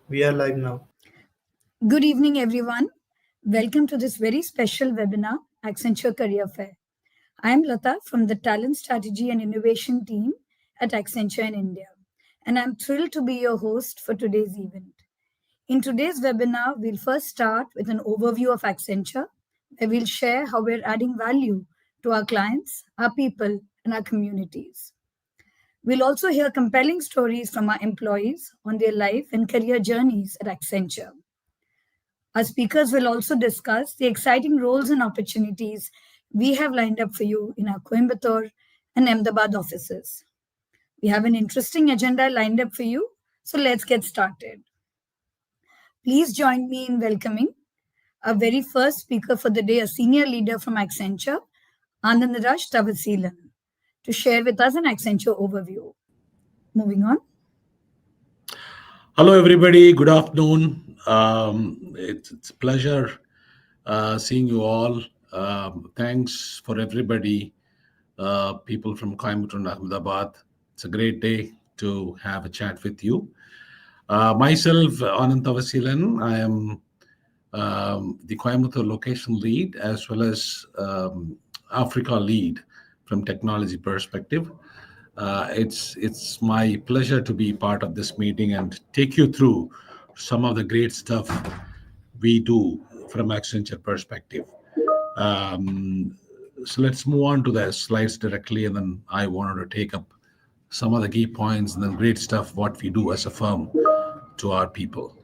We are live now. Good evening, everyone. Welcome to this very special webinar, Accenture Career Fair. I am Lata from the Talent Strategy and Innovation team at Accenture in India, and I'm thrilled to be your host for today's event. In today's webinar, we'll first start with an overview of Accenture, where we'll share how we're adding value to our clients, our people, and our communities. We'll also hear compelling stories from our employees on their life and career journeys at Accenture. Our speakers will also discuss the exciting roles and opportunities we have lined up for you in our Coimbatore and Ahmedabad offices. We have an interesting agenda lined up for you, so let's get started. Please join me in welcoming our very first speaker for the day, a senior leader from Accenture, Anandraj Tavasilan, to share with us an Accenture overview. Moving on. Hello, everybody. Good afternoon. It's a pleasure seeing you all. Thanks for everybody, people from Coimbatore and Ahmedabad. It's a great day to have a chat with you. Myself, Anand Tavasilan, I am the Coimbatore location lead as well as Africa lead from technology perspective. It's my pleasure to be part of this meeting and take you through some of the great stuff we do from Accenture perspective. So let's move on to the slides directly, and then I wanted to take up some of the key points and then great stuff what we do as a firm to our people.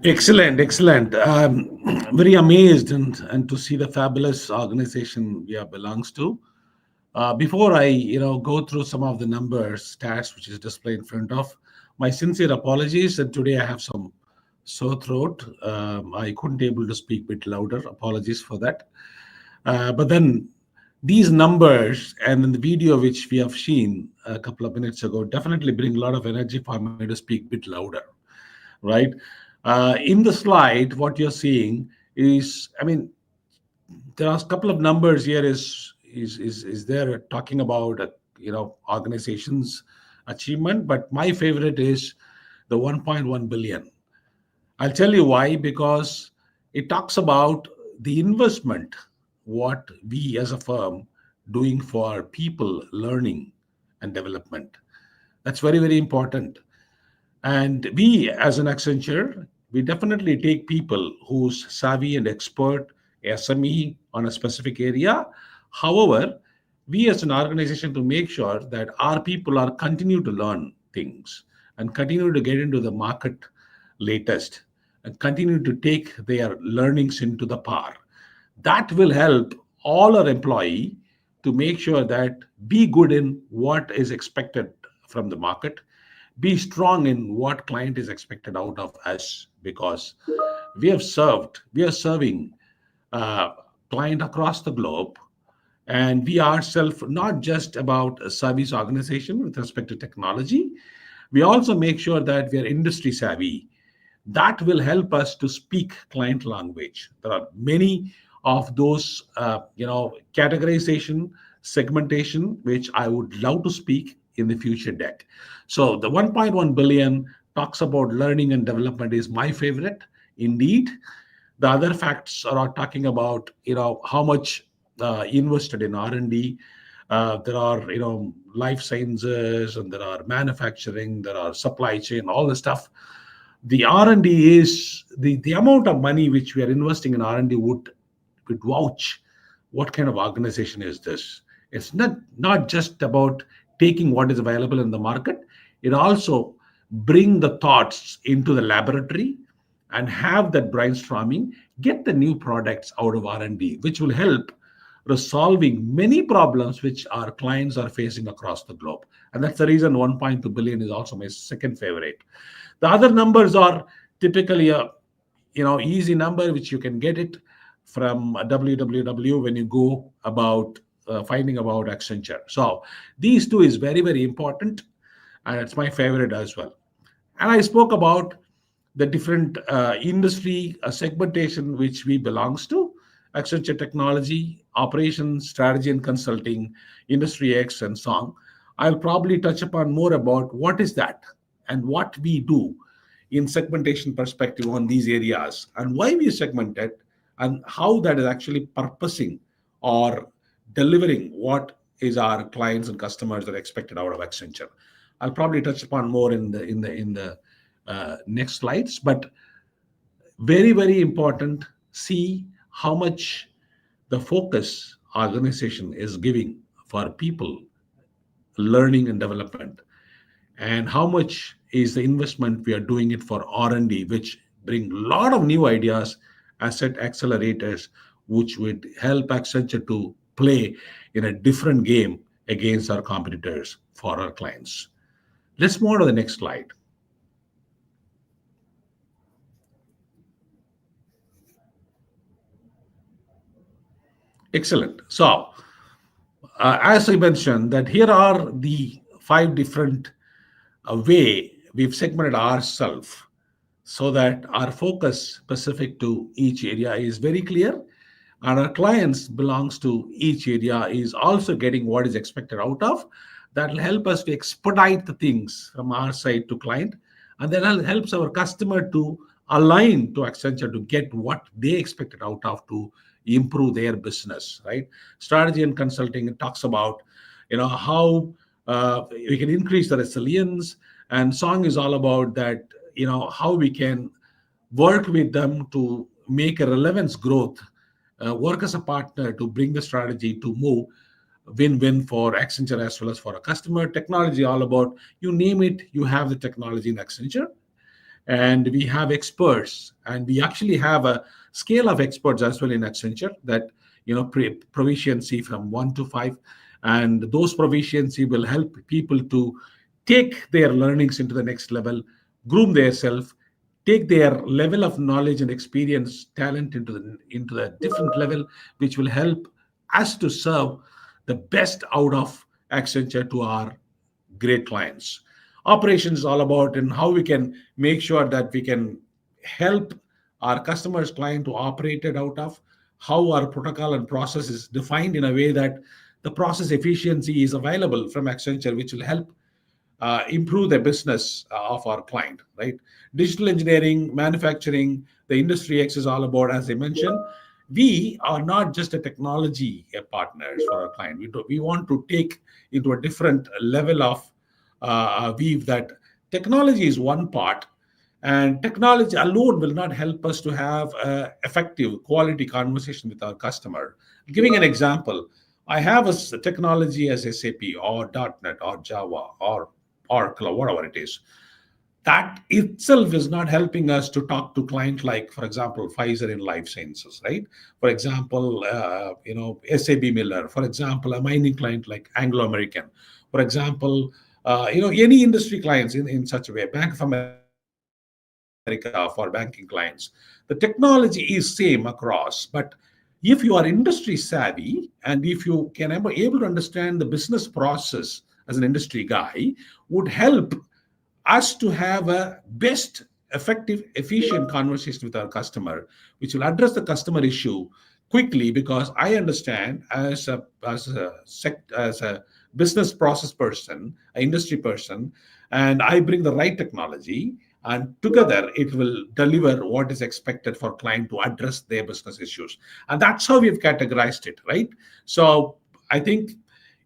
Excellent, excellent. Very amazed and to see the fabulous organization we belongs to. Before I go through some of the numbers, stats which is displayed in front of, my sincere apologies. And today I have some sore throat. I couldn't able to speak a bit louder. Apologies for that. But then these numbers and in the video which we have seen a couple of minutes ago definitely bring a lot of energy for me to speak a bit louder, right? In the slide, what you're seeing is, I mean, there are a couple of numbers here is there talking about organizations achievement, but my favorite is the 1.1 billion. I'll tell you why, because it talks about the investment, what we as a firm doing for people learning and development. That's very, very important. And we, as an Accenture, we definitely take people who's savvy and expert SME on a specific area. However, we as an organization to make sure that our people are continue to learn things and continue to get into the market latest and continue to take their learnings into the par. That will help all our employee to make sure that be good in what is expected from the market, be strong in what client is expected out of us, because we are serving uh, client across the globe, and we ourselves not just about a service organization with respect to technology. We also make sure that we are industry savvy. That will help us to speak client language. There are many of those categorization, segmentation, which I would love to speak in the future deck. So the 1.1 billion talks about learning and development is my favorite indeed. The other facts are talking about how much invested in R&D. There are life sciences, and there are manufacturing, there are supply chain, all the stuff. The R&D is the amount of money which we are investing in R&D would vouch what kind of organization is this. It's not just about taking what is available in the market. It also bring the thoughts into the laboratory and have that brainstorming, get the new products out of R&D, which will help resolving many problems which our clients are facing across the globe. And that's the reason 1.2 billion is also my second favorite. The other numbers are typically a easy number which you can get it from www when you go about finding about Accenture. So these two is very, very important, and it's my favorite as well. And I spoke about the different industry segmentation which we belongs to: Accenture Technology, Operations, Strategy and Consulting, Industry X, and Song. I'll probably touch upon more about what is that and what we do in segmentation perspective on these areas and why we segment it and how that is actually purposing or delivering what is our clients and customers are expected out of Accenture. I'll probably touch upon more in the next slides, but very, very important. See how much the focus organization is giving for people learning and development, and how much is the investment we are doing it for R&D, which bring a lot of new ideas, asset accelerators, which would help Accenture to play in a different game against our competitors for our clients. Let's move on to the next slide. Excellent. So, as I mentioned, that here are the five different way we've segmented ourselves so that our focus specific to each area is very clear, and our clients belongs to each area is also getting what is expected out of. That will help us to expedite the things from our side to client, and then helps our customer to align to Accenture to get what they expected out of to improve their business, right? Strategy and consulting, it talks about how we can increase the resilience, and Song is all about that, how we can work with them to make a relevance growth, work as a partner to bring the strategy to move win-win for Accenture as well as for a customer. Technology all about, you name it, you have the technology in Accenture. And we have experts, and we actually have a scale of experts as well in Accenture that proficiency from 1 to 5, and those proficiency will help people to take their learnings into the next level, groom themselves, take their level of knowledge and experience talent into the different level, which will help us to serve the best out of Accenture to our great clients. Operations is all about and how we can make sure that we can help our customers client to operate it out of, how our protocol and process is defined in a way that the process efficiency is available from Accenture, which will help improve the business of our client, right? Digital engineering, manufacturing, the industry X is all about, as I mentioned, we are not just a technology partners for our client. We want to take into a different level of view that technology is one part, and technology alone will not help us to have effective quality conversation with our customer. Giving an example, I have a technology as SAP or .NET or Java or Oracle or whatever it is. That itself is not helping us to talk to client like, for example, Pfizer in life sciences, right? For example, SAB Miller. For example, a mining client like Anglo American. For example, any industry clients in such a way, Bank of America for banking clients. The technology is same across, but if you are industry savvy and if you can able to understand the business process as an industry guy, would help us to have a best effective efficient conversation with our customer, which will address the customer issue quickly, because I understand as a business process person, an industry person, and I bring the right technology, and together it will deliver what is expected for client to address their business issues. And that's how we've categorized it, right? So I think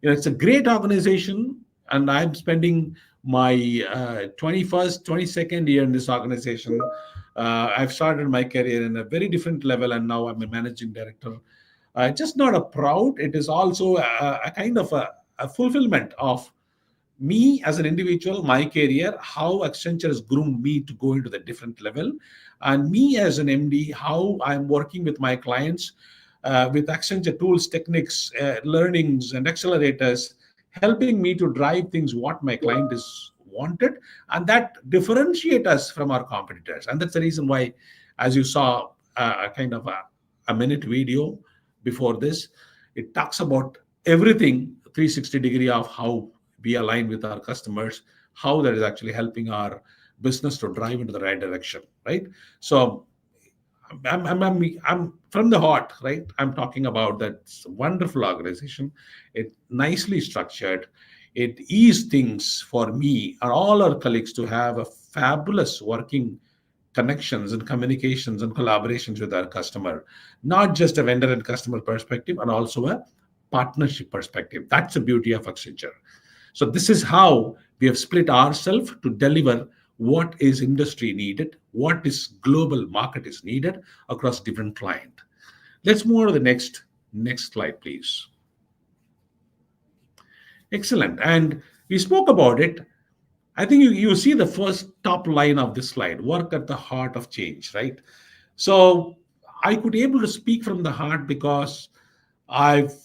it's a great organization, and I'm spending my 21st, 22nd year in this organization. I've started my career in a very different level, and now I'm a managing director. Just not a proud, it is also a kind of a fulfillment of me as an individual, my career, how Accenture has groomed me to go into the different level, and me as an MD, how I'm working with my clients with Accenture tools, techniques, learnings, and accelerators, helping me to drive things what my client is wanted, and that differentiate us from our competitors. And that's the reason why, as you saw, a kind of a minute video before this, it talks about everything 360 degree of how we align with our customers, how that is actually helping our business to drive into the right direction, right? So I'm from the heart, right? I'm talking about that wonderful organization. It nicely structured. It ease things for me and all our colleagues to have a fabulous working connections and communications and collaborations with our customer, not just a vendor and customer perspective, and also a partnership perspective. That's the beauty of Accenture. So this is how we have split ourselves to deliver what is industry needed, what is global market is needed across different client. Let's move on to the next slide, please. Excellent. And we spoke about it. I think you see the first top line of this slide, work at the heart of change, right? So I could able to speak from the heart because I've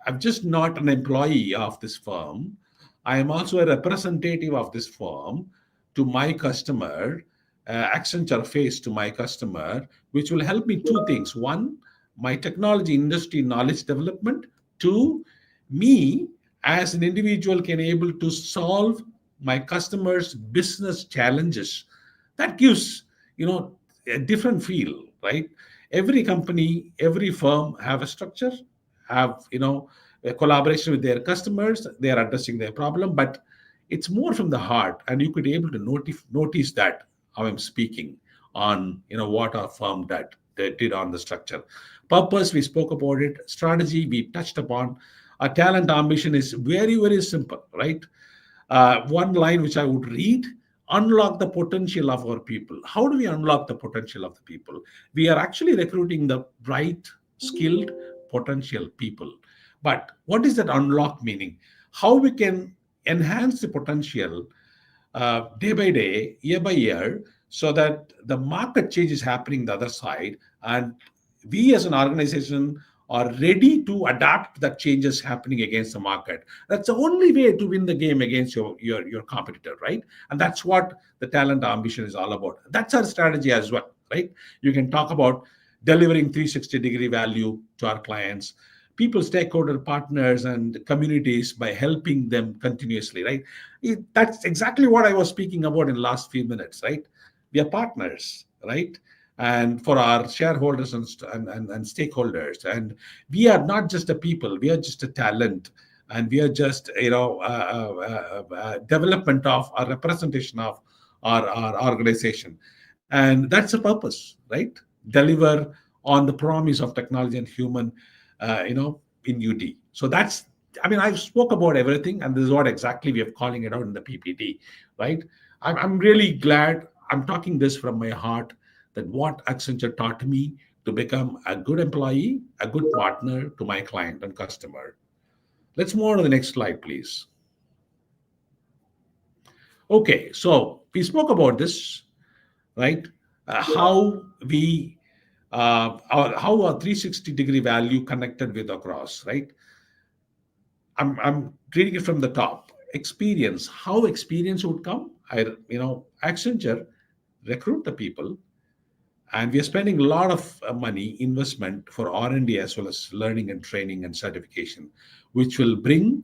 I'm just not an employee of this firm. I am also a representative of this firm to my customer, Accenture face to my customer, which will help me two things. One, my technology industry knowledge development. Two, me as an individual can able to solve my customers' business challenges. That gives a different feel, right? Every company, every firm have a structure, have a collaboration with their customers. They are addressing their problem, but it's more from the heart, and you could able to notice that how I'm speaking on what our firm did on the structure. Purpose, we spoke about it. Strategy, we touched upon. Our talent ambition is very, very simple, right? One line which I would read: unlock the potential of our people. How do we unlock the potential of the people? We are actually recruiting the right, skilled, potential people. But what is that unlock meaning? How we can enhance the potential day by day, year by year, so that the market change is happening the other side, and we as an organization are ready to adapt that changes happening against the market. That's the only way to win the game against your competitor, right? And that's what the talent ambition is all about. That's our strategy as well, right? You can talk about delivering 360-degree value to our clients, people, stakeholder, partners, and communities by helping them continuously, right? That's exactly what I was speaking about in the last few minutes, right? We are partners, right? And for our shareholders and stakeholders. And we are not just a people, we are just a talent. and we are just development of our representation of our organization, and that's the purpose, right? Deliver on the promise of technology and human, in UD. So that's, I mean, I spoke about everything, and this is what exactly we are calling it out in the PPT, right? I'm really glad I'm talking this from my heart, that what Accenture taught me to become a good employee, a good partner to my client and customer. Let's move on to the next slide, please. Okay, so we spoke about this, right? How we, how our 360-degree value connected with across, right? I'm reading it from the top. Experience, how experience would come. Accenture recruit the people, and we are spending a lot of money investment for R&D as well as learning and training and certification, which will bring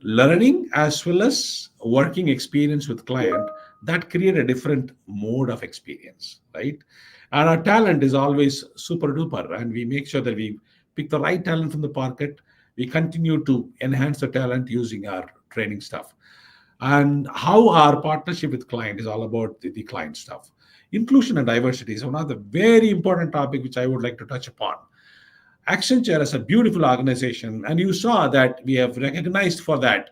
learning as well as working experience with client, that create a different mode of experience, right? And our talent is always super duper, and we make sure that we pick the right talent from the market. We continue to enhance the talent using our training stuff, and how our partnership with client is all about the client stuff. Inclusion and diversity is one of the very important topic which I would like to touch upon. Accenture is a beautiful organization, and you saw that we have recognized for that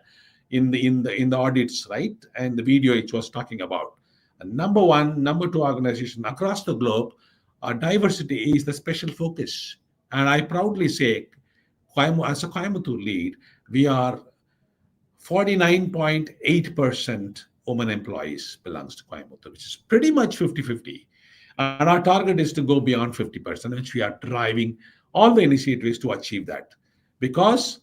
in the audits, right? And the video it was talking about. And number one, number two organization across the globe, diversity is the special focus. And I proudly say, as a Coimbatore lead, we are 49.8% women employees belongs to Coimbatore, which is pretty much 50-50. And our target is to go beyond 50%, which we are driving all the initiatives to achieve that. Because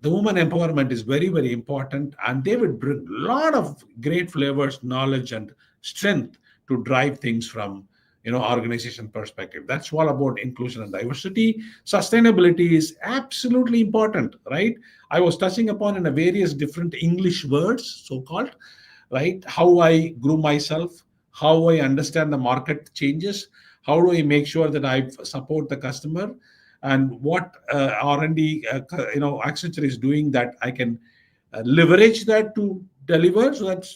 the woman empowerment is very, very important, and they will bring a lot of great flavors, knowledge, and strength to drive things from organization perspective. That's all about inclusion and diversity. Sustainability is absolutely important, right? I was touching upon in a various different English words, so called, right? How I grew myself, how I understand the market changes, how do I make sure that I support the customer, and what R&D, Accenture is doing, that I can leverage that to deliver. So that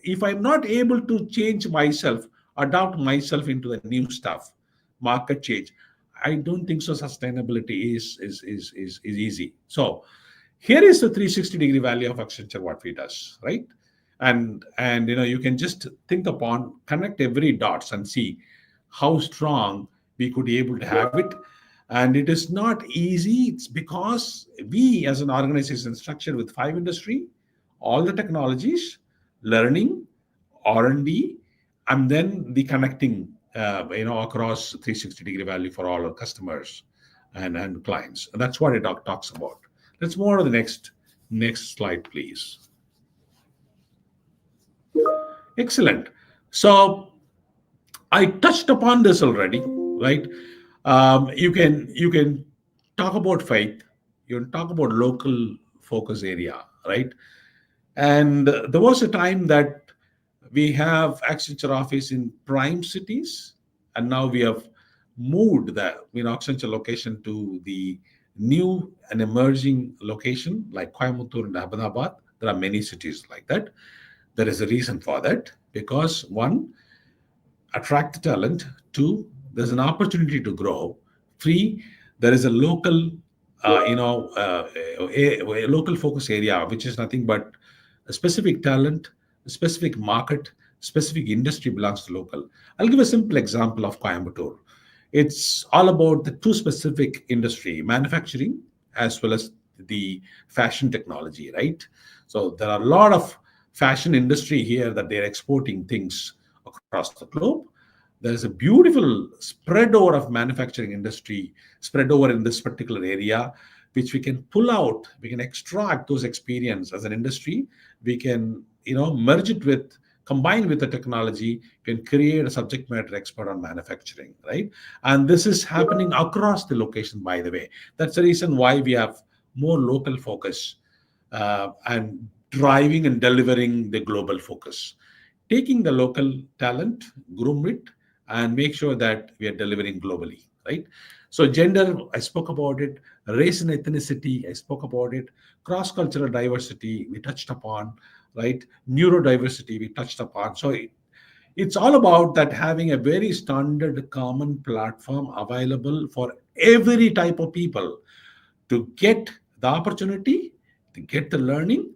if I'm not able to change myself, adapt myself into the new stuff, market change, I don't think so. Sustainability is easy. So here is the 360-degree value of Accenture, what we does, right? And you can just think upon, connect every dots and see how strong we could be able to have it. And it is not easy. It's because we as an organization structured with 5 industry, all the technologies, learning, R&D, and then the connecting across 360-degree value for all our customers and clients. And that's what it talks about. Let's move on to the next slide, please. Excellent. So I touched upon this already, right? You can talk about faith. You can talk about local focus area, right? And there was a time that we have Accenture office in prime cities, and now we have moved the Accenture location to the new and emerging location like Coimbatore and Ahmedabad. There are many cities like that. There is a reason for that, because one, attract talent. Two, there's an opportunity to grow. Three, there is a local, a local focus area, which is nothing but a specific talent, a specific market, specific industry belongs to local. I'll give a simple example of Coimbatore. It's all about the two specific industry, manufacturing as well as the fashion technology, right? So there are a lot of fashion industry here that they're exporting things across the globe. There's a beautiful spread over of manufacturing industry spread over in this particular area, which we can pull out. We can extract those experience as an industry. We can merge it with, combine with the technology, can create a subject matter expert on manufacturing, right? And this is happening across the location, by the way. That's the reason why we have more local focus, and driving and delivering the global focus. Taking the local talent, groom it, and make sure that we are delivering globally, right? So gender, I spoke about it. Race and ethnicity, I spoke about it. Cross-cultural diversity, we touched upon, right? Neurodiversity, we touched upon. So it's all about that having a very standard common platform available for every type of people to get the opportunity, to get the learning,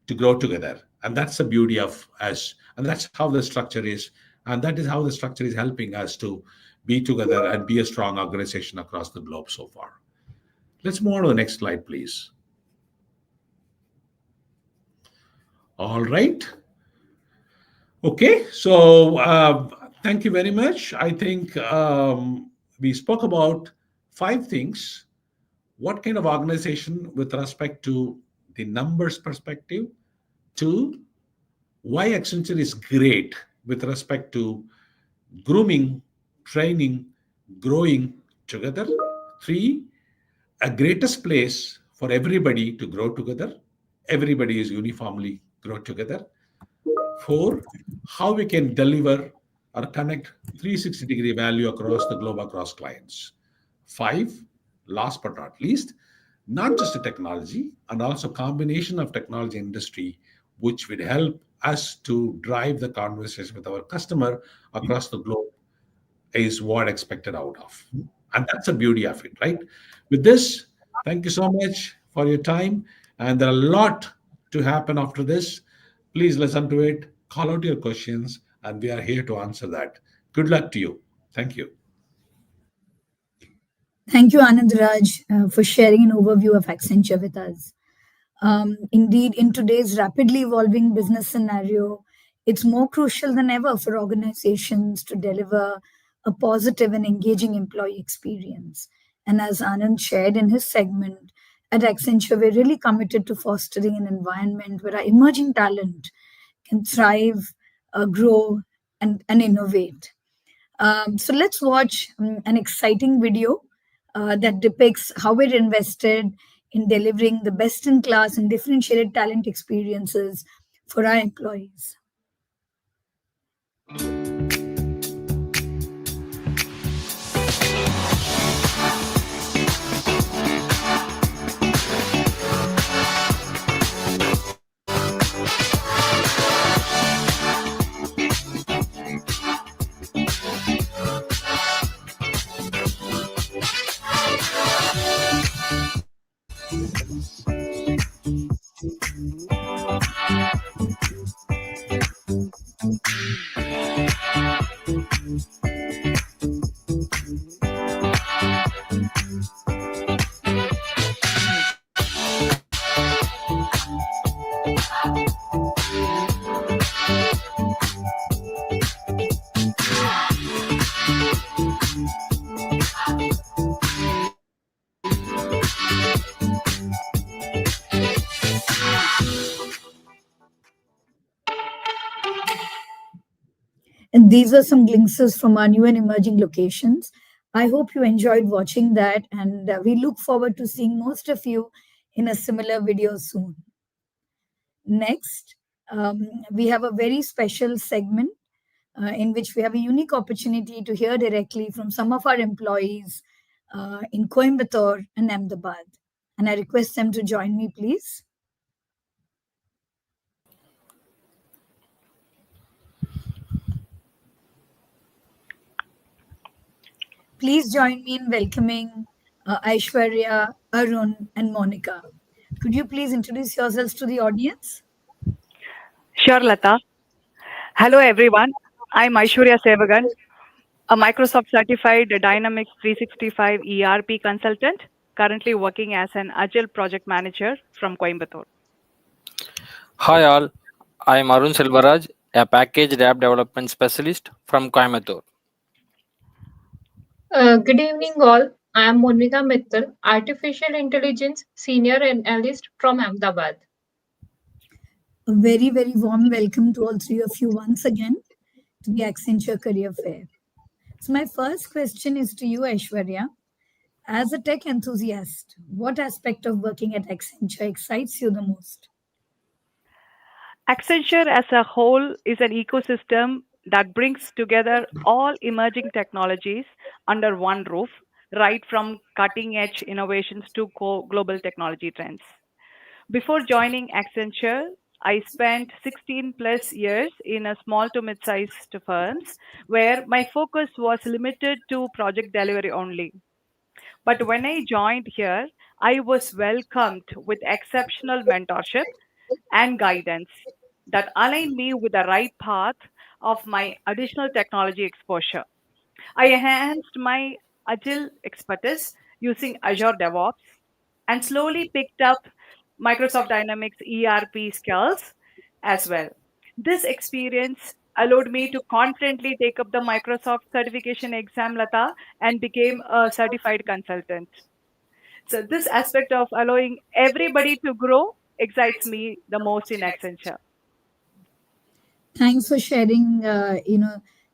to grow together. And that's the beauty of us. And that's how the structure is. And that is how the structure is helping us to be together and be a strong organization across the globe so far. Let's move on to the next slide, please. All right. Okay. So thank you very much. I think we spoke about five things. What kind of organization with respect to the numbers perspective? Two, why Accenture is great with respect to grooming, training, growing together. Three, a greatest place for everybody to grow together. Everybody is uniformly grow together. Four, how we can deliver or connect 360-degree value across the globe, across clients. Five, last but not least, not just a technology and also combination of technology industry, which would help us to drive the conversation with our customer across the globe is what expected out of. And that's the beauty of it, right? With this, thank you so much for your time. And there are a lot to happen after this. Please listen to it, call out your questions, and we are here to answer that. Good luck to you. Thank you. Thank you, Anand Raj, for sharing an overview of Accenture with us. Indeed, in today's rapidly evolving business scenario, it's more crucial than ever for organizations to deliver a positive and engaging employee experience. And as Anand shared in his segment, at Accenture, we're really committed to fostering an environment where our emerging talent can thrive, grow, and innovate. So let's watch an exciting video that depicts how we're invested in delivering the best in class and differentiated talent experiences for our employees. And these are some glimpses from our new and emerging locations. I hope you enjoyed watching that, and we look forward to seeing most of you in a similar video soon. Next, we have a very special segment in which we have a unique opportunity to hear directly from some of our employees in Coimbatore and Ahmedabad. And I request them to join me, please. Please join me in welcoming Aishwarya, Arun, and Monica. Could you please introduce yourselves to the audience? Sure, Lata. Hello, everyone. I'm Aishwarya Sevagan, a Microsoft certified Dynamics 365 ERP consultant, currently working as an Agile project manager from Coimbatore. Hi all, I am Arun Selvaraj, a packaged app development specialist from Coimbatore. Good evening, all. I am Monika Mittal, Artificial Intelligence Senior Analyst from Ahmedabad. A very, very warm welcome to all three of you once again to the Accenture Career Fair. So, my first question is to you, Aishwarya. As a tech enthusiast, what aspect of working at Accenture excites you the most? Accenture as a whole is an ecosystem that brings together all emerging technologies under one roof right from cutting edge innovations to global technology trends. Before joining Accenture, I spent 16 plus years in a small to mid sized firms where my focus was limited to project delivery only. But when I joined here, I was welcomed with exceptional mentorship and guidance that aligned me with the right path of my additional technology exposure. I enhanced my Agile expertise using Azure DevOps and slowly picked up Microsoft Dynamics ERP skills as well. This experience allowed me to confidently take up the Microsoft certification exam, Lata, and became a certified consultant. So this aspect of allowing everybody to grow excites me the most in Accenture. Thanks for sharing,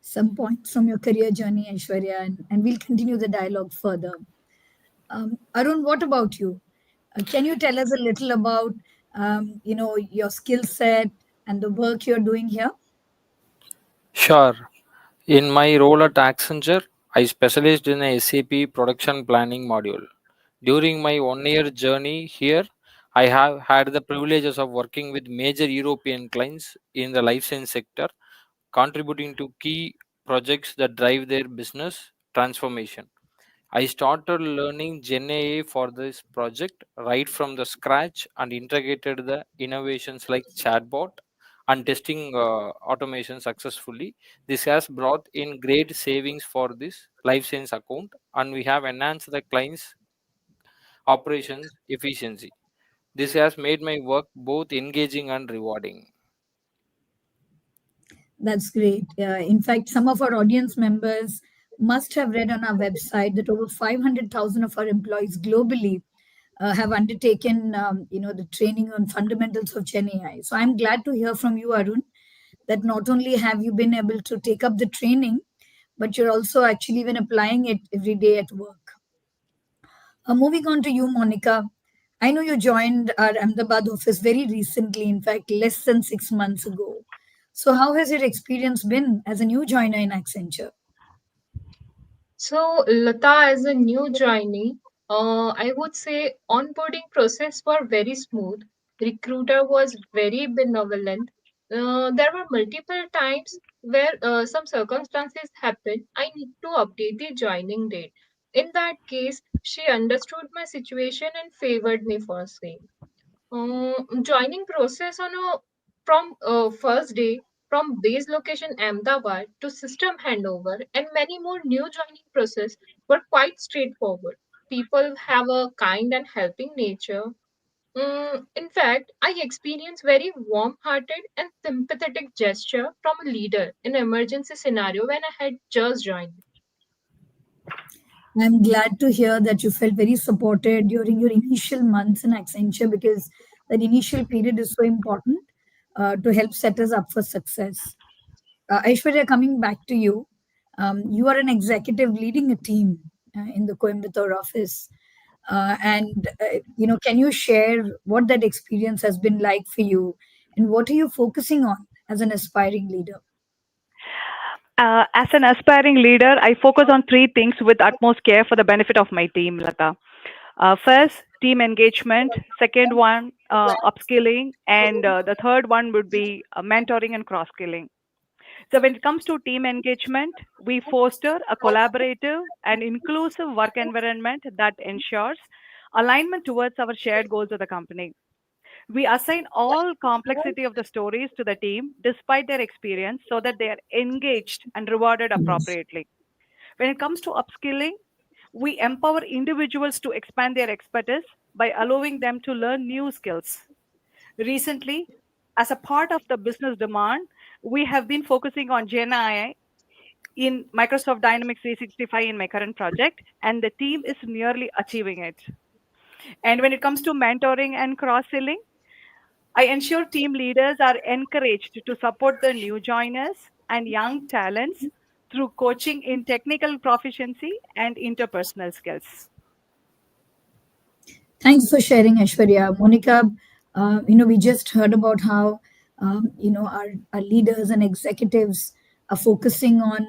some points from your career journey, Aishwarya, and we'll continue the dialogue further. Arun, what about you? Can you tell us a little about, your skill set and the work you're doing here? Sure. In my role at Accenture, I specialized in a SAP production planning module. During my 1 year journey here, I have had the privileges of working with major European clients in the life science sector, contributing to key projects that drive their business transformation. I started learning Gen AI for this project right from the scratch and integrated the innovations like chatbot and testing automation successfully. This has brought in great savings for this life science account, and we have enhanced the client's operations efficiency. This has made my work both engaging and rewarding. That's great. In fact, some of our audience members must have read on our website that over 500,000 of our employees globally have undertaken, the training on fundamentals of Gen AI. So I'm glad to hear from you, Arun, that not only have you been able to take up the training, but you're also actually even applying it every day at work. Moving on to you, Monica. I know you joined our Ahmedabad office very recently, in fact, less than 6 months ago. So, how has your experience been as a new joiner in Accenture? So, Lata, as a new joinee, I would say onboarding process were very smooth. Recruiter was very benevolent. There were multiple times where some circumstances happened. I need to update the joining date. In that case, she understood my situation and favored me for same. Joining process on a from first day from base location Ahmedabad to system handover and many more new joining process were quite straightforward. People have a kind and helping nature. In fact, I experienced very warm-hearted and sympathetic gesture from a leader in an emergency scenario when I had just joined. I'm glad to hear that you felt very supported during your initial months in Accenture because that initial period is so important to help set us up for success. Aishwarya, coming back to you, you are an executive leading a team in the Coimbatore office. Can you share what that experience has been like for you and what are you focusing on as an aspiring leader? As an aspiring leader, I focus on three things with utmost care for the benefit of my team, Lata. First, team engagement. Second one, upskilling. And the third one would be mentoring and cross skilling. So, when it comes to team engagement, we foster a collaborative and inclusive work environment that ensures alignment towards our shared goals of the company. We assign all complexity of the stories to the team despite their experience so that they are engaged and rewarded Yes. appropriately. When it comes to upskilling, we empower individuals to expand their expertise by allowing them to learn new skills. Recently, as a part of the business demand, we have been focusing on Gen AI in Microsoft Dynamics 365 in my current project, and the team is nearly achieving it. And when it comes to mentoring and cross selling, I ensure team leaders are encouraged to support the new joiners and young talents through coaching in technical proficiency and interpersonal skills. Thanks for sharing, Aishwarya. Monica, we just heard about how, our leaders and executives are focusing on,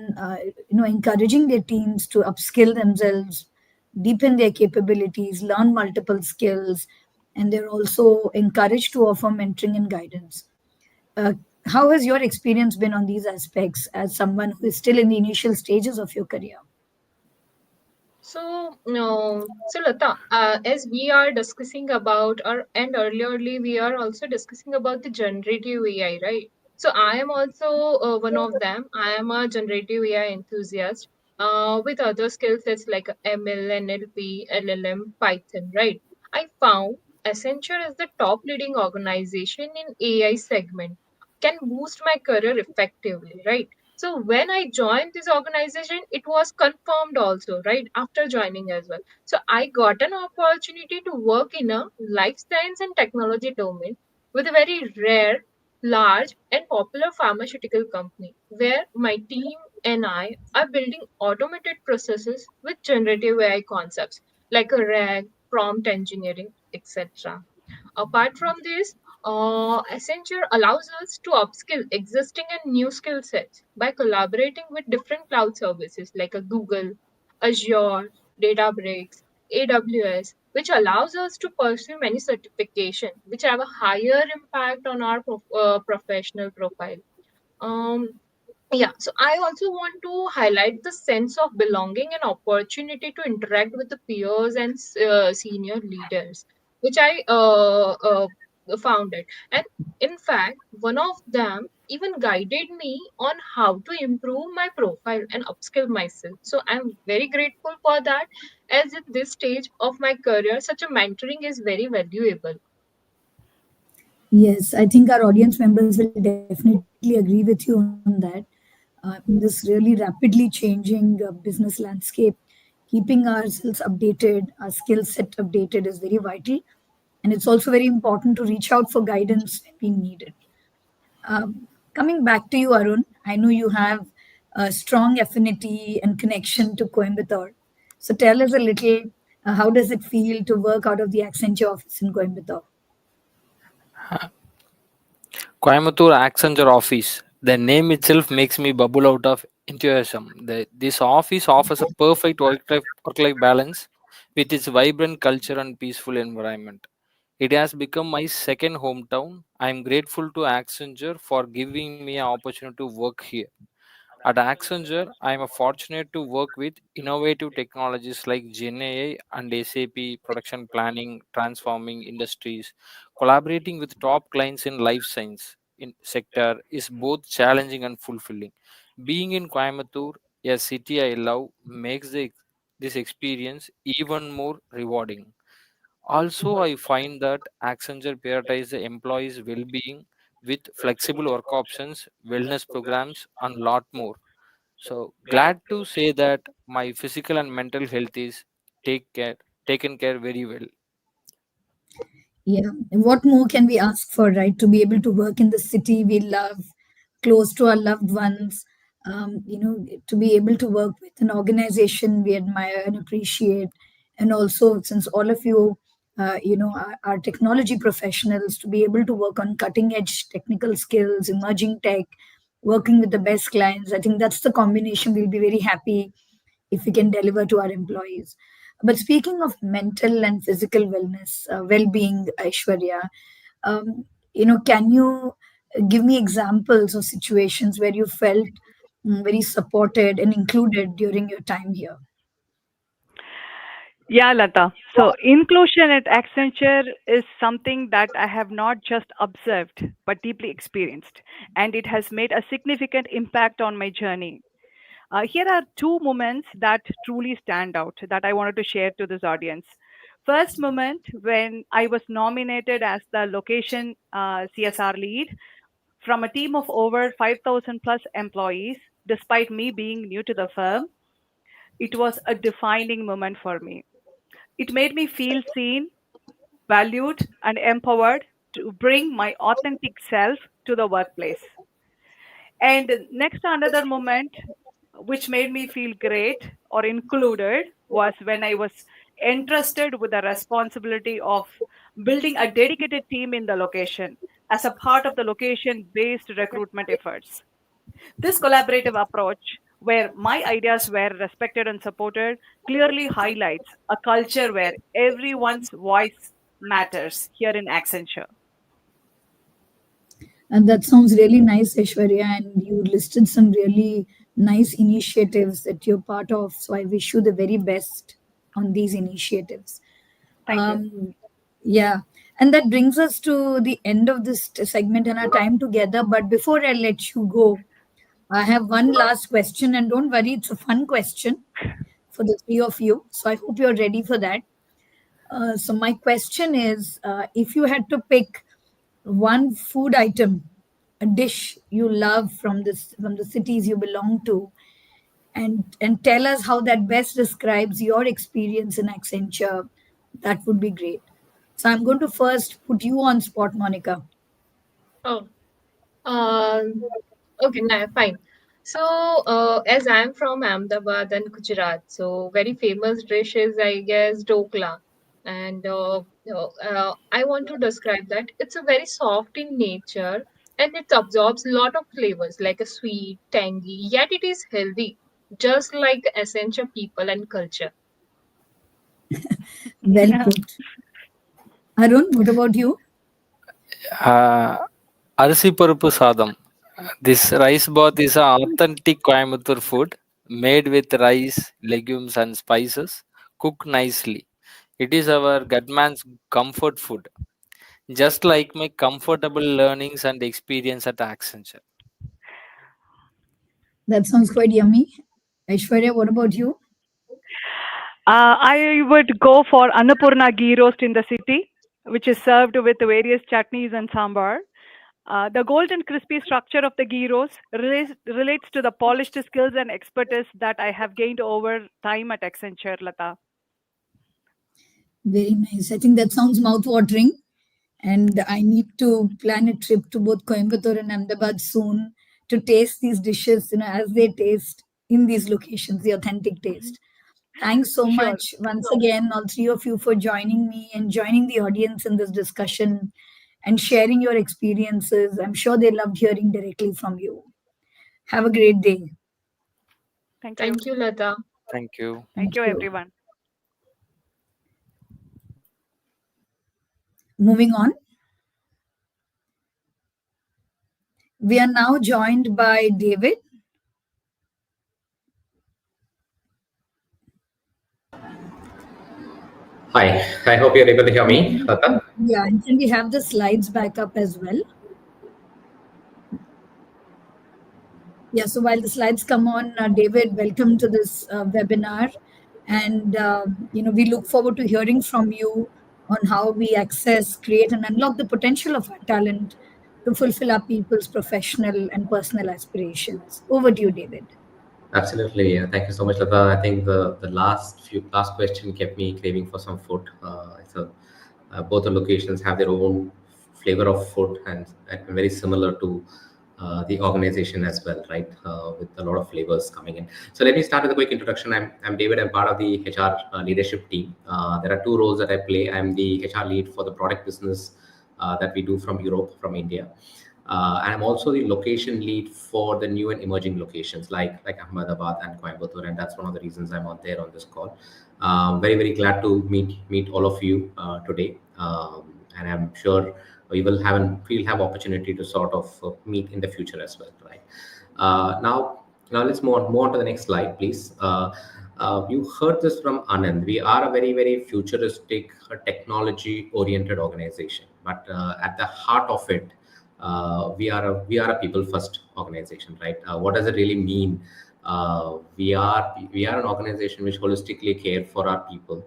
encouraging their teams to upskill themselves deepen their capabilities, learn multiple skills, and they're also encouraged to offer mentoring and guidance. Uh, how has your experience been on these aspects as someone who is still in the initial stages of your career? So, no, so Lata, as we are discussing about, or and earlierly we are also discussing about the generative AI, right? So I am also one of them. I am a generative AI enthusiast with other skill sets like ML, NLP, LLM, Python, right? I found Accenture is the top leading organization in AI segment can boost my career effectively, right? So when I joined this organization, it was confirmed also, right? After joining as well. So I got an opportunity to work in a life science and technology domain with a very rare, large, and popular pharmaceutical company where my team and I are building automated processes with generative AI concepts like a RAG, prompt engineering, etc. Apart from this, Accenture allows us to upskill existing and new skill sets by collaborating with different cloud services like a Google, Azure, Databricks, AWS, which allows us to pursue many certification which have a higher impact on our professional profile. Um, yeah, so I also want to highlight the sense of belonging and opportunity to interact with the peers and senior leaders, which I found it. And in fact, one of them even guided me on how to improve my profile and upskill myself. So I'm very grateful for that, as at this stage of my career, such a mentoring is very valuable. Yes, I think our audience members will definitely agree with you on that. In this really rapidly changing business landscape, keeping ourselves updated, our skill set updated is very vital. And it's also very important to reach out for guidance when being needed. Coming back to you, Arun, I know you have a strong affinity and connection to Coimbatore. So tell us a little, how does it feel to work out of the Accenture office in Coimbatore? Coimbatore Accenture office. The name itself makes me bubble out of enthusiasm. This office offers a perfect work-life balance with its vibrant culture and peaceful environment. It has become my second hometown. I am grateful to Accenture for giving me an opportunity to work here. At Accenture, I am fortunate to work with innovative technologies like GenAI and SAP production planning, transforming industries. Collaborating with top clients in life science in sector is both challenging and fulfilling. Being in Coimbatore, a city I love, makes this experience even more rewarding. Also, I find that Accenture prioritizes the employees' well-being with flexible work options, wellness programs, and lot more. So glad to say that my physical and mental health is take care taken care very well. Yeah, what more can we ask for, right? To be able to work in the city we love, close to our loved ones, to be able to work with an organization we admire and appreciate. And also, since all of you, are technology professionals, to be able to work on cutting edge technical skills, emerging tech, working with the best clients. I think that's the combination we'll be very happy if we can deliver to our employees. But speaking of mental and physical wellness, well-being, Aishwarya, can you give me examples of situations where you felt very supported and included during your time here? Yeah, Lata. So inclusion at Accenture is something that I have not just observed, but deeply experienced. And it has made a significant impact on my journey. Here are two moments that truly stand out that I wanted to share to this audience. First moment when I was nominated as the location CSR lead from a team of over 5,000 plus employees, despite me being new to the firm, it was a defining moment for me. It made me feel seen, valued, and empowered to bring my authentic self to the workplace. And next, another moment which made me feel great or included was when I was entrusted with the responsibility of building a dedicated team in the location as a part of the location based recruitment efforts. This collaborative approach where my ideas were respected and supported, clearly highlights a culture where everyone's voice matters here in Accenture. And that sounds really nice, Aishwarya. And you listed some really nice initiatives that you're part of. So I wish you the very best on these initiatives. Thank you. Yeah. And that brings us to the end of this segment and our time together. But before I let you go, I have one last question. And don't worry, it's a fun question for the three of you. So I hope you're ready for that. So my question is, if you had to pick one food item, a dish you love from the cities you belong to, and tell us how that best describes your experience in Accenture, that would be great. So I'm going to first put you on spot, Monica. Oh, um, okay, nah, fine. So, as I'm from Ahmedabad and Gujarat, so very famous dish is, I guess, dokla. And I want to describe that it's a very soft in nature and it absorbs a lot of flavors like a sweet, tangy, yet it is healthy, just like essential people and culture. Well put. Arun, what about you? Uh, Arsi Parupu Sadam. This rice bath is an authentic Coimbatore food made with rice, legumes, and spices, cooked nicely. It is our Gutman's comfort food, just like my comfortable learnings and experience at Accenture. That sounds quite yummy. Aishwarya, what about you? I would go for Annapurna ghee roast in the city, which is served with various chutneys and sambar. The golden crispy structure of the ghee roast relates to the polished skills and expertise that I have gained over time at Accenture, Lata. Very nice. I think that sounds mouth-watering. And I need to plan a trip to both Coimbatore and Ahmedabad soon to taste these dishes, as they taste in these locations, the authentic taste. Thanks so Sure. much once again, all three of you, for joining me and joining the audience in this discussion and sharing your experiences. I'm sure they loved hearing directly from you. Have a great day. Thank you. Thank you, Lata. Thank you. Thank Thank you, you. everyone. Moving on, we are now joined by David. Hi, I hope you're able to hear me, Lata. Yeah, and can we have the slides back up as well? Yeah, so while the slides come on, David, welcome to this webinar. And, we look forward to hearing from you on how we access, create, and unlock the potential of our talent to fulfill our people's professional and personal aspirations. Over to you, David. Absolutely. Thank you so much, Lata. I think the last question kept me craving for some food. Both the locations have their own flavor of food and very similar to the organization as well, right? With a lot of flavors coming in. So let me start with a quick introduction. I'm David. I'm part of the HR leadership team. There are two roles that I play. I'm the HR lead for the product business that we do from Europe, from India. And I'm also the location lead for the new and emerging locations like Ahmedabad and Coimbatore, and that's one of the reasons I'm on there on this call. Very glad to meet all of you today, and I'm sure we'll have opportunity to sort of meet in the future as well, right? Now let's move on to the next slide, please. You heard this from Anand. We are a very futuristic, technology-oriented organization, but at the heart of it, we are a people first organization, right? What does it really mean? We are an organization which holistically care for our people.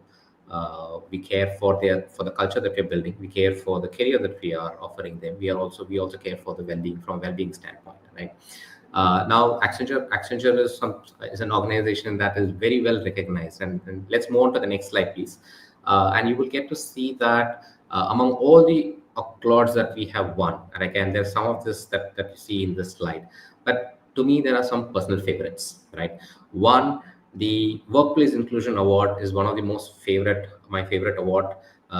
We care for the culture that we're building. We care for the career that we are offering them. We also care for the well-being from a well-being standpoint, right? Now Accenture is an organization that is very well recognized, and let's move on to the next slide, please. And you will get to see that among all the accolades that we have won, and again, there's some of this that you see in this slide, but to me, there are some personal favorites, right? One, the Workplace Inclusion Award is one of the my favorite award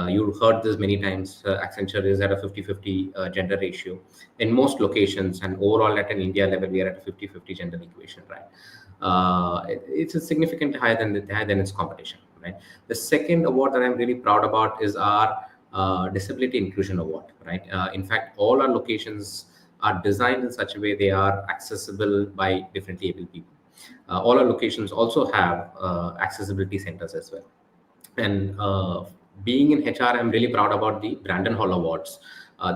You heard this many times. Accenture is at a 50-50 gender ratio in most locations, and overall at an India level, we are at a 50-50 gender equation, right? It's a significantly higher than its competition, right? The second award that I'm really proud about is our Disability Inclusion Award, right? In fact, all our locations are designed in such a way they are accessible by differently able people. All our locations also have accessibility centers as well. And being in HR, I'm really proud about the Brandon Hall Awards.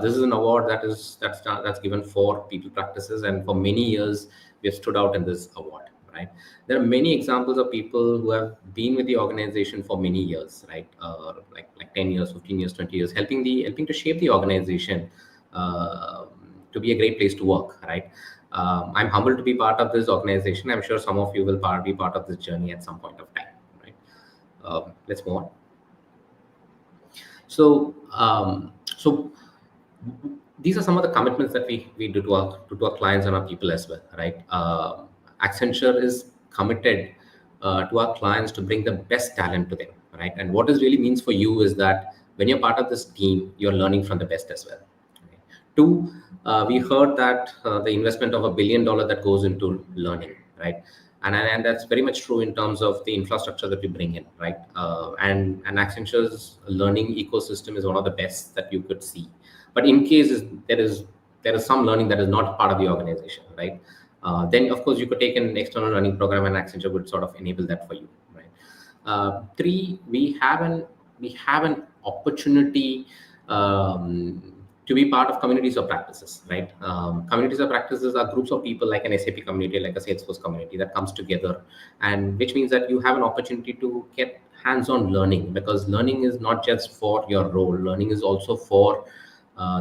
This is an award that's given for people practices, and for many years we have stood out in this award. Right, there are many examples of people who have been with the organization for many years, right? Like 10 years, 15 years, 20 years, helping to shape the organization uh, to be a great place to work, right? I'm humbled to be part of this organization. I'm sure some of you will be part of this journey at some point of time, right? Let's move on. So these are some of the commitments that we do to our clients and our people as well, right? Accenture is committed to our clients to bring the best talent to them, right? And what this really means for you is that when you're part of this team, you're learning from the best as well. Okay? Two, we heard that the investment of $1 billion that goes into learning, right? And that's very much true in terms of the infrastructure that we bring in, right? And Accenture's learning ecosystem is one of the best that you could see. But in case there is some learning that is not part of the organization, right? Then of course you could take an external learning program, and Accenture would sort of enable that for you, right? Three, we have an opportunity to be part of communities of practices, right? Communities of practices are groups of people like an SAP community, like a Salesforce community that comes together, and which means that you have an opportunity to get hands-on learning, because learning is not just for your role, learning is also for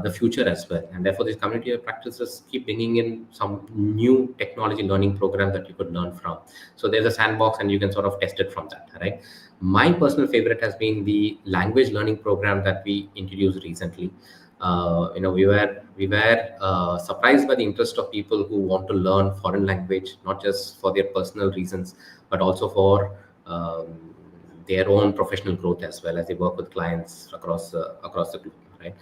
the future as well. And therefore, these community of practices keep bringing in some new technology learning program that you could learn from. So there's a sandbox, and you can sort of test it from that, right? My personal favorite has been the language learning program that we introduced recently. We were surprised by the interest of people who want to learn foreign language, not just for their personal reasons, but also for their own professional growth as well, as they work with clients across the globe, right?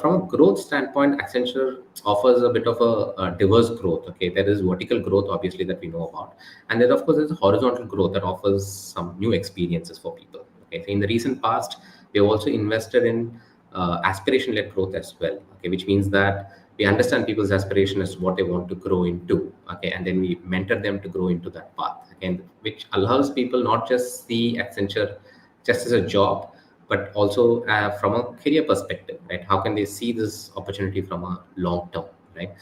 From a growth standpoint, Accenture offers a bit of a diverse growth. Okay, there is vertical growth, obviously, that we know about, and then of course there's horizontal growth that offers some new experiences for people. Okay, so in the recent past, we have also invested in aspiration-led growth as well. Okay, which means that we understand people's aspiration as what they want to grow into. Okay, and then we mentor them to grow into that path. Again, which allows people not just see Accenture just as a job, but also from a career perspective, right? How can they see this opportunity from a long term, right?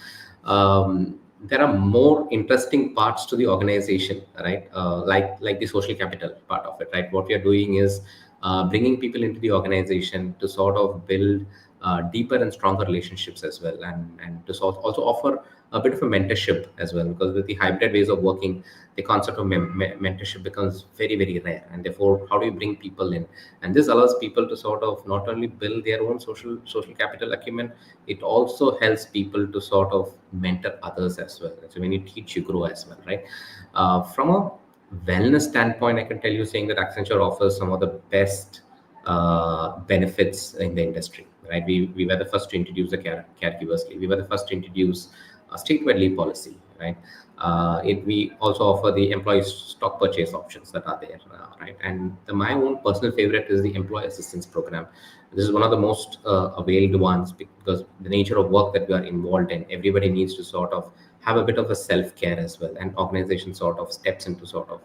There are more interesting parts to the organization, right? Like the social capital part of it, right? What we are doing is bringing people into the organization to sort of build deeper and stronger relationships as well, and to also offer a bit of a mentorship as well, because with the hybrid ways of working, the concept of mentorship becomes very, very rare, and therefore how do you bring people in? And this allows people to sort of not only build their own social capital acumen, it also helps people to sort of mentor others as well. So when you teach, you grow as well, right? From a wellness standpoint, I can tell you, saying that Accenture offers some of the best benefits in the industry, right? We were the first to introduce the caregivers leave. We were the first to introduce a statewide leave policy, right? We also offer the employee stock purchase options that are there, right? And my own personal favorite is the employee assistance program. This is one of the most availed ones, because the nature of work that we are involved in, everybody needs to sort of have a bit of a self-care as well, and organization sort of steps in to sort of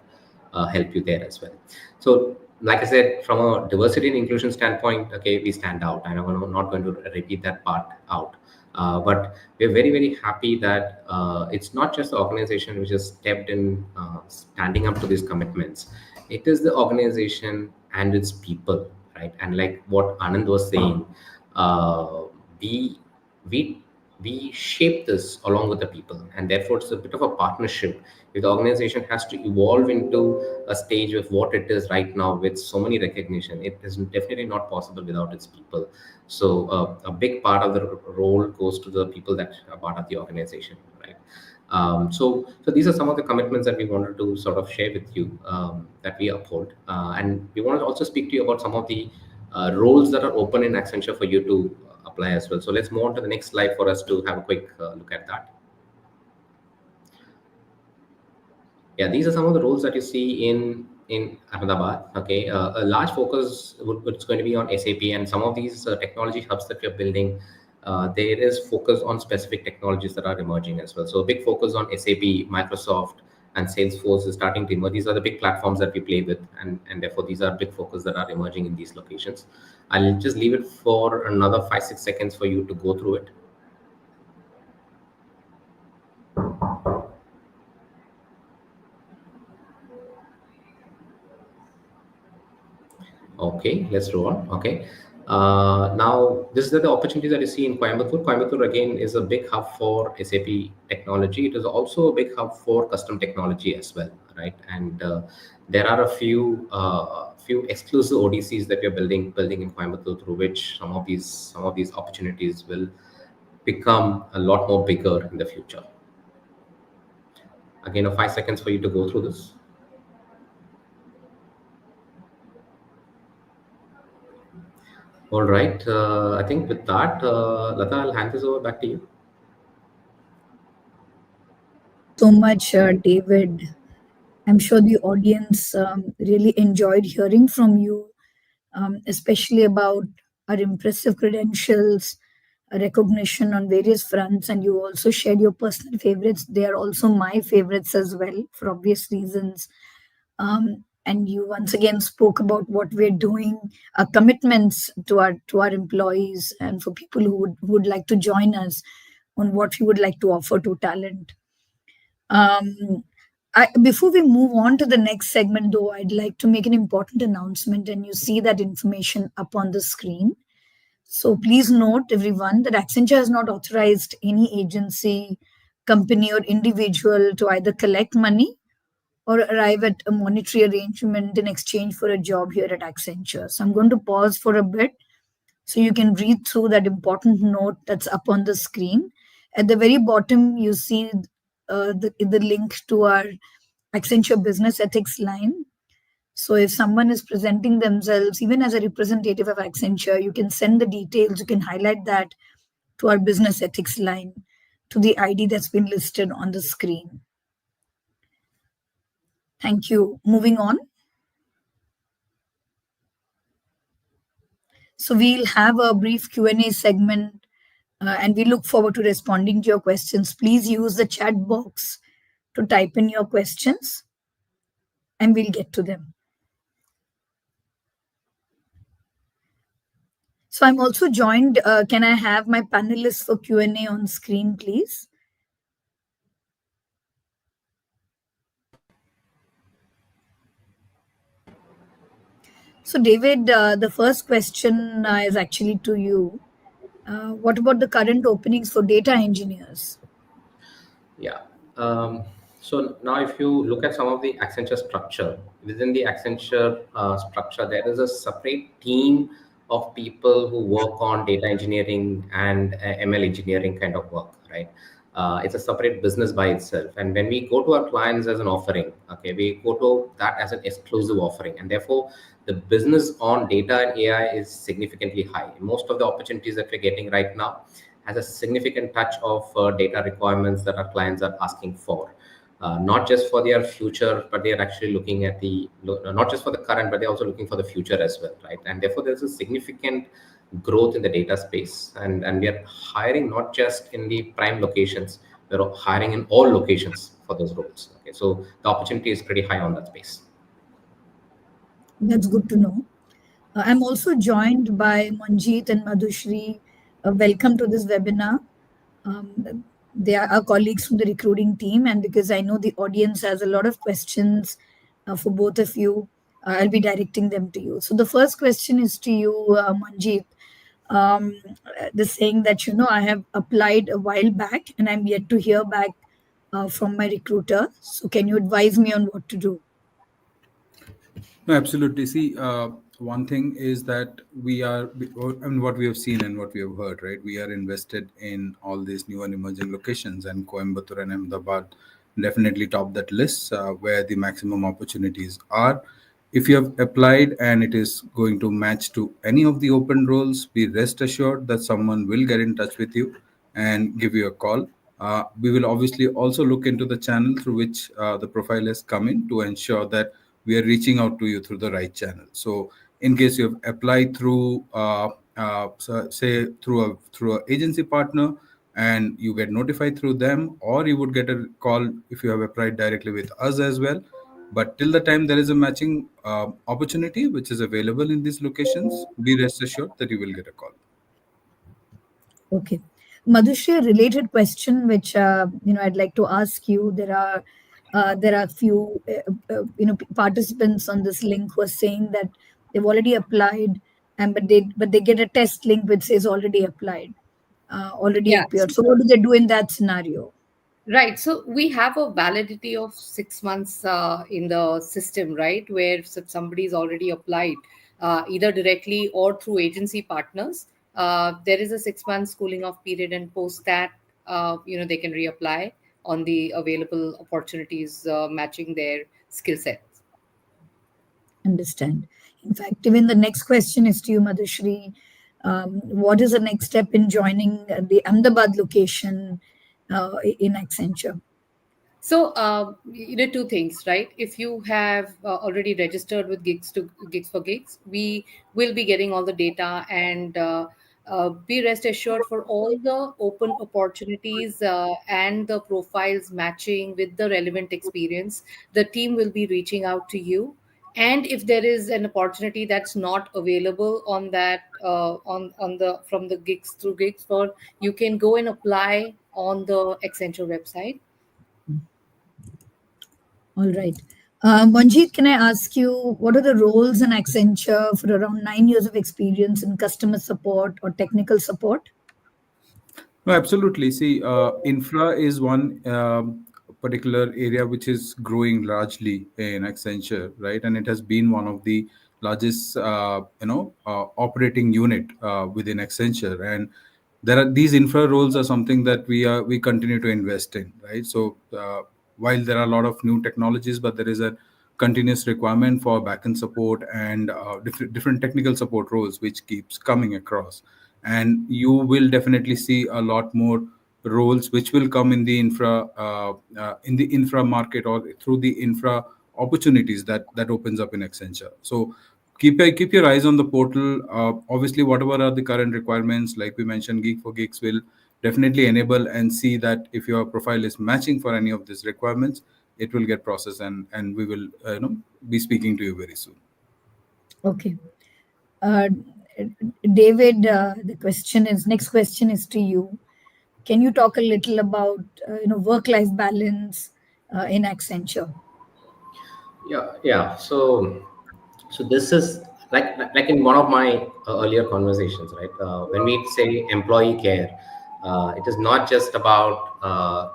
help you there as well. So like I said, from a diversity and inclusion standpoint, okay, we stand out. I'm not going to repeat that part out. But we're very, very happy that it's not just the organization which has stepped in, standing up to these commitments. It is the organization and its people, right? And like what Anand was saying, we we we shape this along with the people, and therefore it's a bit of a partnership. If the organization has to evolve into a stage of what it is right now with so many recognition, it is definitely not possible without its people. So a big part of the role goes to the people that are part of the organization, right? So these are some of the commitments that we wanted to sort of share with you, that we uphold, and we want to also speak to you about some of the roles that are open in Accenture for you to apply as well. So let's move on to the next slide for us to have a quick look at that. Yeah, these are some of the roles that you see in Ahmedabad. Okay, a large focus it's going to be on SAP and some of these technology hubs that we're building. There is focus on specific technologies that are emerging as well. So a big focus on SAP, Microsoft, and Salesforce is starting to emerge. These are the big platforms that we play with, and therefore these are big focus that are emerging in these locations. I'll just leave it for another 5-6 seconds for you to go through it. Okay, let's roll on. Okay. Now, this is the opportunity that you see in Coimbatore. Coimbatore, again, is a big hub for SAP technology. It is also a big hub for custom technology as well, right? And there are a few exclusive ODCs that we are building in Coimbatore, through which some of these opportunities will become a lot more bigger in the future. Again, 5 seconds for you to go through this. All right. I think with that, Lata, I'll hand this over back to you. So much, David. I'm sure the audience really enjoyed hearing from you, especially about our impressive credentials, recognition on various fronts, and you also shared your personal favorites. They are also my favorites as well, for obvious reasons. And you once again spoke about what we're doing, our commitments to our employees, and for people who would like to join us on what we would like to offer to talent. Before we move on to the next segment, though, I'd like to make an important announcement, and you see that information up on the screen. So please note, everyone, that Accenture has not authorized any agency, company, or individual to either collect money or arrive at a monetary arrangement in exchange for a job here at Accenture. So I'm going to pause for a bit so you can read through that important note that's up on the screen. At the very bottom, you see the link to our Accenture business ethics line. So if someone is presenting themselves, even as a representative of Accenture, you can send the details, you can highlight that to our business ethics line, to the ID that's been listed on the screen. Thank you. Moving on. So we'll have a brief Q&A segment, and we look forward to responding to your questions. Please use the chat box to type in your questions, and we'll get to them. So I'm also joined. Can I have my panelists for Q&A on screen, please? So David, the first question is actually to you. What about the current openings for data engineers? Yeah. So now if you look at some of the Accenture structure, within the Accenture structure, there is a separate team of people who work on data engineering and ML engineering kind of work, right? It's a separate business by itself. And when we go to our clients as an offering, okay, we go to that as an exclusive offering. And therefore, the business on data and AI is significantly high. Most of the opportunities that we're getting right now has a significant touch of data requirements that our clients are asking for. Not just for their future, but they are actually looking at not just for the current, but they're also looking for the future as well, right? And therefore, there's a significant growth in the data space. And we are hiring not just in the prime locations, we're hiring in all locations for those roles. Okay, so the opportunity is pretty high on that space. That's good to know. I'm also joined by Manjeet and Madhushri. Welcome to this webinar. They are our colleagues from the recruiting team, and because I know the audience has a lot of questions for both of you, I'll be directing them to you. So the first question is to you, Manjeet. The saying that, I have applied a while back and I'm yet to hear back from my recruiter. So can you advise me on what to do? No, absolutely. See, one thing is that what we have seen and what we have heard, right? We are invested in all these new and emerging locations, and Coimbatore and Ahmedabad definitely top that list where the maximum opportunities are. If you have applied and it is going to match to any of the open roles, be rest assured that someone will get in touch with you and give you a call. We will obviously also look into the channel through which the profile has come in to ensure that we are reaching out to you through the right channel. So, in case you have applied through, say, through a agency partner, and you get notified through them, or you would get a call if you have applied directly with us as well. But till the time there is a matching opportunity which is available in these locations, be rest assured that you will get a call. Okay. Madhushri, a related question which I'd like to ask you. There are few participants on this link who are saying that they've already applied, and but they get a test link which says already applied, already Yeah. appeared. So what do they do in that scenario? Right. So we have a validity of 6 months in the system, right? Where if somebody's already applied, either directly or through agency partners, there is a 6 months cooling off period, and post that, they can reapply on the available opportunities matching their skill sets. Understand. In fact, even the next question is to you, Madhushri. What is the next step in joining the Ahmedabad location in Accenture? So, two things, right? If you have already registered with Gigs for Gigs, we will be getting all the data, and be rest assured for all the open opportunities and the profiles matching with the relevant experience, the team will be reaching out to you. And if there is an opportunity that's not available on that on the from the Gigs through Gigs for, you can go and apply on the Accenture website. All right. Manjeet, can I ask you, what are the roles in Accenture for around 9 years of experience in customer support or technical support? No, absolutely. See, infra is one particular area which is growing largely in Accenture, right? And it has been one of the largest, operating unit within Accenture. And there are these infra roles are something that we continue to invest in, right? So while there are a lot of new technologies, but there is a continuous requirement for backend support and different technical support roles which keeps coming across, and you will definitely see a lot more roles which will come in the infra market or through the infra opportunities that opens up in Accenture. So keep your eyes on the portal. Obviously, whatever are the current requirements, like we mentioned, Geek for Geeks will definitely enable and see that if your profile is matching for any of these requirements, it will get processed, and we will be speaking to you very soon. Okay. Uh, David, next question is to you. Can you talk a little about work-life balance in Accenture? Yeah. So this is like in one of my earlier conversations, right? When we say employee care, it is not just about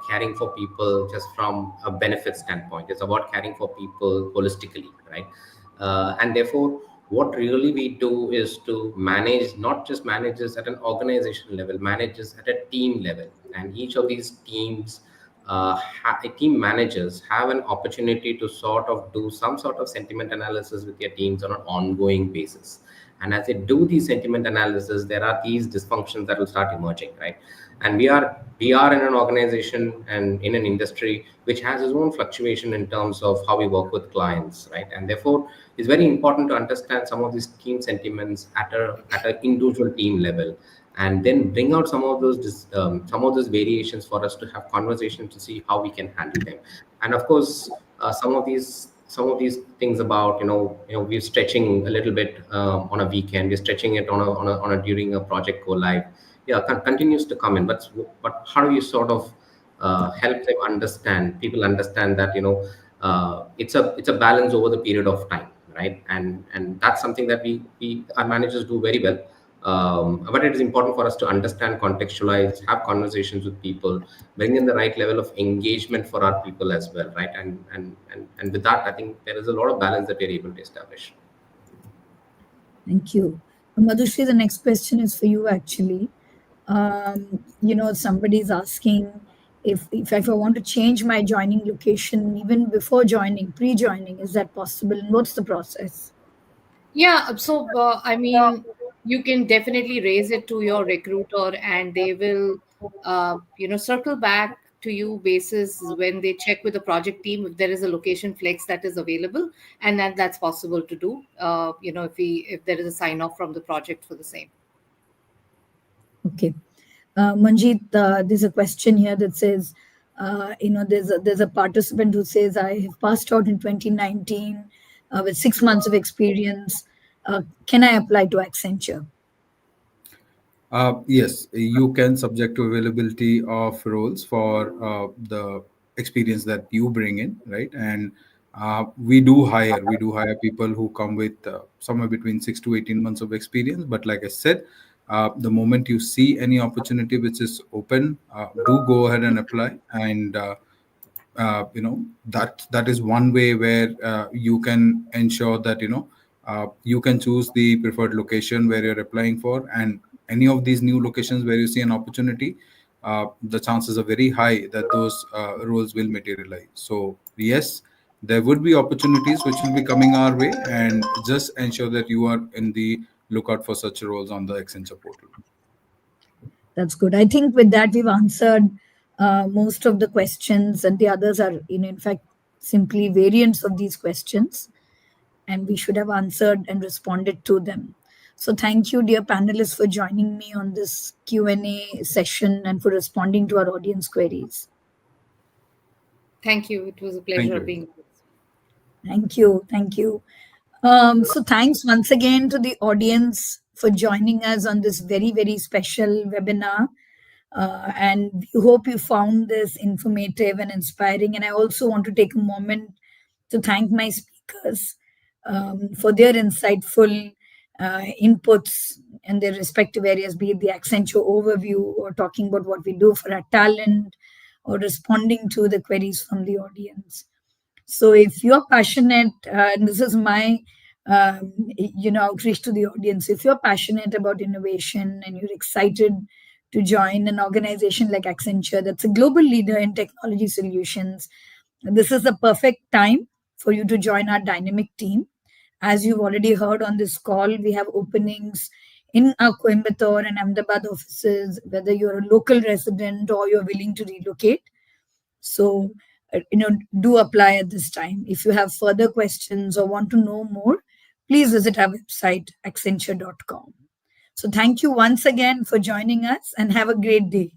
caring for people just from a benefit standpoint. It's about caring for people holistically, right? And therefore, what really we do is to manage, not just manages at an organization level, manages at a team level, and each of these teams, team managers have an opportunity to sort of do some sort of sentiment analysis with their teams on an ongoing basis. And as they do these sentiment analysis, there are these dysfunctions that will start emerging, right? And we are in an organization and in an industry which has its own fluctuation in terms of how we work with clients, right? And therefore, it's very important to understand some of these team sentiments at an individual team level, and then bring out some of those variations for us to have conversations to see how we can handle them. And of course, some of these things about we're stretching a little bit on a weekend, we're stretching it on a during a project go live, yeah, continues to come in. But how do you sort of help them understand, people understand that it's a balance over the period of time, right? And that's something that we our managers do very well. But it is important for us to understand, contextualize, have conversations with people, bring in the right level of engagement for our people as well, right? And with that, I think there is a lot of balance that we're able to establish. Thank you. Madhushri, the next question is for you actually. Somebody is asking, if I want to change my joining location even before joining, pre-joining, is that possible? And what's the process? Yeah, so I mean, you can definitely raise it to your recruiter, and they will, circle back to you basis when they check with the project team if there is a location flex that is available, and that's possible to do. If there is a sign off from the project for the same. Okay. Manjeet, there's a question here that says, there's a participant who says, I have passed out in 2019 with 6 months of experience. Can I apply to Accenture? Yes, you can subject to availability of roles for the experience that you bring in, right? And we do hire people who come with somewhere between 6 to 18 months of experience. But like I said, the moment you see any opportunity which is open, do go ahead and apply. And that is one way where you can ensure that you can choose the preferred location where you're applying for, and any of these new locations where you see an opportunity, the chances are very high that those roles will materialize. So yes, there would be opportunities which will be coming our way, and just ensure that you are in the lookout for such roles on the Accenture portal. That's good. I think with that, we've answered most of the questions, and the others are, in fact, simply variants of these questions, and we should have answered and responded to them. So thank you, dear panelists, for joining me on this Q&A session and for responding to our audience queries. Thank you. It was a Thank pleasure you. being. Thank you. Thank you. So thanks once again to the audience for joining us on this very, very special webinar. And we hope you found this informative and inspiring. And I also want to take a moment to thank my speakers for their insightful inputs in their respective areas, be it the Accenture overview or talking about what we do for our talent or responding to the queries from the audience. So if you're passionate, and this is my outreach to the audience, if you're passionate about innovation and you're excited to join an organization like Accenture that's a global leader in technology solutions, this is the perfect time for you to join our dynamic team. As you've already heard on this call, we have openings in our Coimbatore and Ahmedabad offices, whether you're a local resident or you're willing to relocate. So, do apply at this time. If you have further questions or want to know more, please visit our website, accenture.com. So thank you once again for joining us, and have a great day.